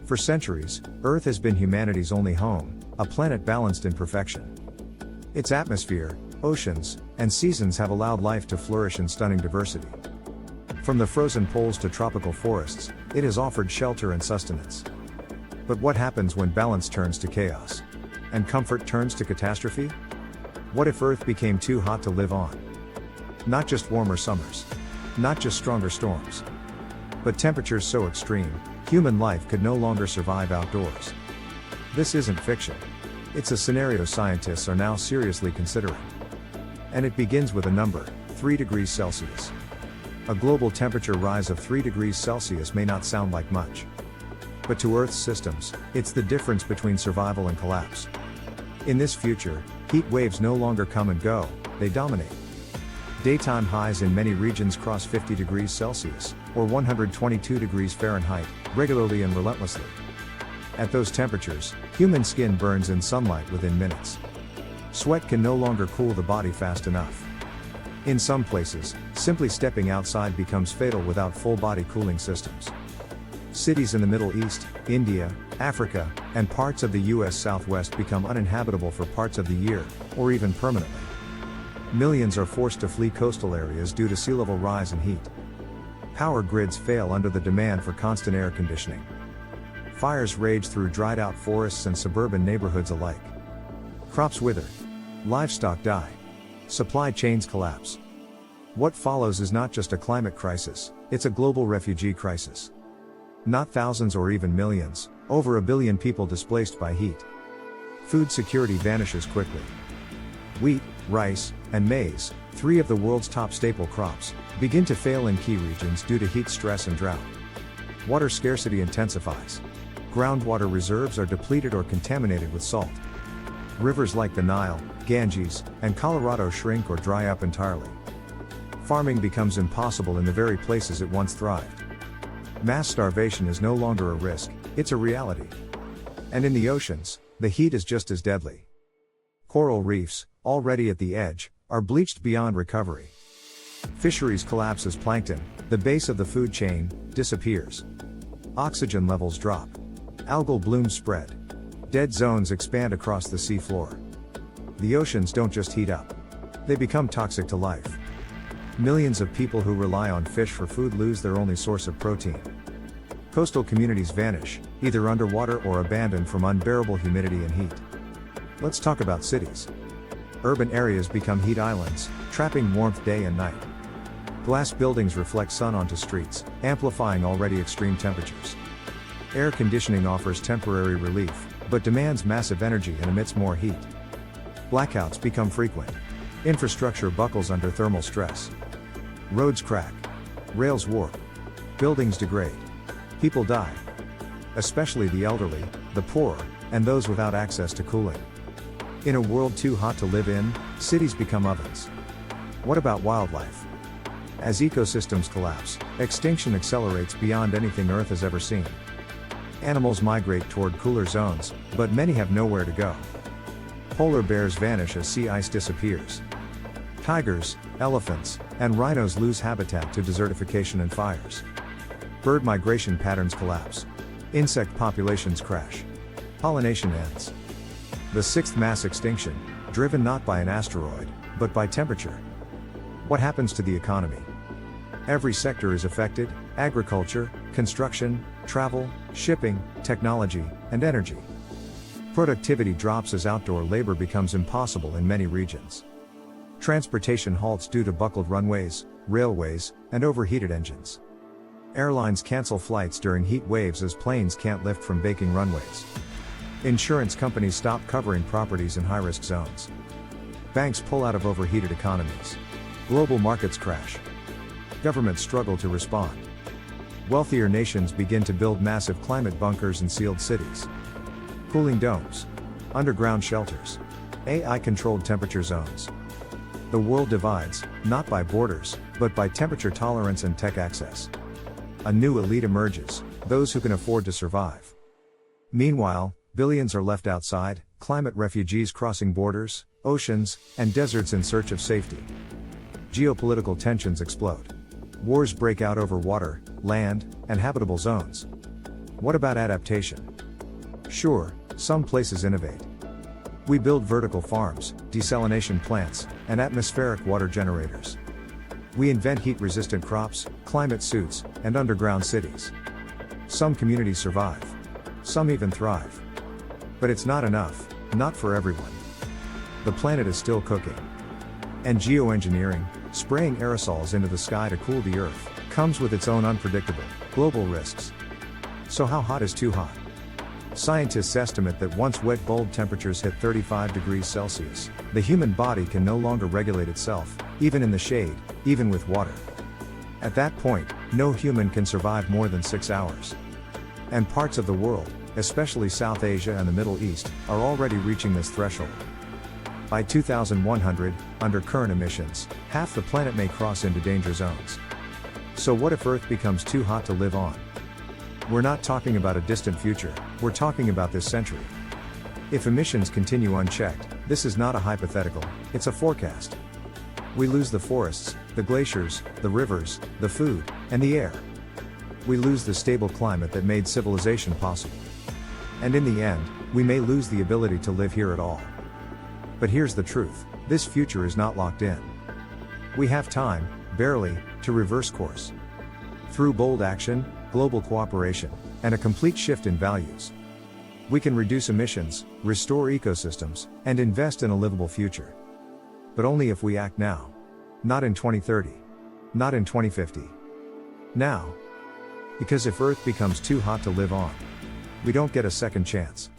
For centuries, Earth has been humanity's only home, a planet balanced in perfection. Its atmosphere, oceans, and seasons have allowed life to flourish in stunning diversity. From the frozen poles to tropical forests, it has offered shelter and sustenance. But what happens when balance turns to chaos? And comfort turns to catastrophe? What if Earth became too hot to live on? Not just warmer summers. Not just stronger storms. But temperatures so extreme, human life could no longer survive outdoors. This isn't fiction. It's a scenario scientists are now seriously considering. And it begins with a number, 3 degrees Celsius. A global temperature rise of 3 degrees Celsius may not sound like much. But to Earth's systems, it's the difference between survival and collapse. In this future, heat waves no longer come and go, they dominate. Daytime highs in many regions cross 50 degrees Celsius, or 122 degrees Fahrenheit, regularly and relentlessly. At those temperatures, human skin burns in sunlight within minutes. Sweat can no longer cool the body fast enough. In some places, simply stepping outside becomes fatal without full-body cooling systems. Cities in the Middle East, India, Africa, and parts of the US Southwest become uninhabitable for parts of the year, or even permanently. Millions are forced to flee coastal areas due to sea level rise and heat. Power grids fail under the demand for constant air conditioning. Fires rage through dried out forests and suburban neighborhoods alike. Crops wither. Livestock die. Supply chains collapse. What follows is not just a climate crisis, it's a global refugee crisis. Not thousands or even millions, over 1 billion people displaced by heat. Food security vanishes quickly. Wheat, rice, and maize, 3 of the world's top staple crops, begin to fail in key regions due to heat stress and drought. Water scarcity intensifies. Groundwater reserves are depleted or contaminated with salt. Rivers like the Nile, Ganges, and Colorado shrink or dry up entirely. Farming becomes impossible in the very places it once thrived. Mass starvation is no longer a risk, it's a reality. And in the oceans, the heat is just as deadly. Coral reefs, already at the edge, are bleached beyond recovery. Fisheries collapse as plankton, the base of the food chain, disappears. Oxygen levels drop. Algal blooms spread. Dead zones expand across the sea floor. The oceans don't just heat up. They become toxic to life. Millions of people who rely on fish for food lose their only source of protein. Coastal communities vanish, either underwater or abandoned from unbearable humidity and heat. Let's talk about cities. Urban areas become heat islands, trapping warmth day and night. Glass buildings reflect sun onto streets, amplifying already extreme temperatures. Air conditioning offers temporary relief, but demands massive energy and emits more heat. Blackouts become frequent. Infrastructure buckles under thermal stress. Roads crack. Rails warp. Buildings degrade. People die. Especially the elderly, the poor, and those without access to cooling. In a world too hot to live in, cities become ovens. What about wildlife? As ecosystems collapse, extinction accelerates beyond anything Earth has ever seen. Animals migrate toward cooler zones, but many have nowhere to go. Polar bears vanish as sea ice disappears. Tigers, elephants, and rhinos lose habitat to desertification and fires. Bird migration patterns collapse. Insect populations crash. Pollination ends. The 6th mass extinction, driven not by an asteroid, but by temperature. What happens to the economy? Every sector is affected: agriculture, construction, travel, shipping, technology, and energy. Productivity drops as outdoor labor becomes impossible in many regions. Transportation halts due to buckled runways, railways, and overheated engines. Airlines cancel flights during heat waves as planes can't lift from baking runways. Insurance companies stop covering properties in high-risk zones. Banks pull out of overheated economies. Global markets crash. Governments struggle to respond. Wealthier nations begin to build massive climate bunkers and sealed cities. Cooling domes. Underground shelters. AI-controlled temperature zones. The world divides, not by borders, but by temperature tolerance and tech access. A new elite emerges, those who can afford to survive. Meanwhile, billions are left outside, climate refugees crossing borders, oceans, and deserts in search of safety. Geopolitical tensions explode. Wars break out over water, land, and habitable zones. What about adaptation? Sure, some places innovate. We build vertical farms, desalination plants, and atmospheric water generators. We invent heat-resistant crops, climate suits, and underground cities. Some communities survive. Some even thrive. But it's not enough, not for everyone. The planet is still cooking. And geoengineering, spraying aerosols into the sky to cool the Earth, comes with its own unpredictable, global risks. So how hot is too hot? Scientists estimate that once wet bulb temperatures hit 35 degrees Celsius, the human body can no longer regulate itself, even in the shade, even with water. At that point, no human can survive more than 6 hours. And parts of the world, especially South Asia and the Middle East, are already reaching this threshold. By 2100, under current emissions, half the planet may cross into danger zones. So what if Earth becomes too hot to live on? We're not talking about a distant future, we're talking about this century. If emissions continue unchecked, this is not a hypothetical, it's a forecast. We lose the forests, the glaciers, the rivers, the food, and the air. We lose the stable climate that made civilization possible. And in the end, we may lose the ability to live here at all. But here's the truth, this future is not locked in. We have time, barely, to reverse course. Through bold action, global cooperation, and a complete shift in values. We can reduce emissions, restore ecosystems, and invest in a livable future. But only if we act now. Not in 2030. Not in 2050. Now. Because if Earth becomes too hot to live on, we don't get a second chance.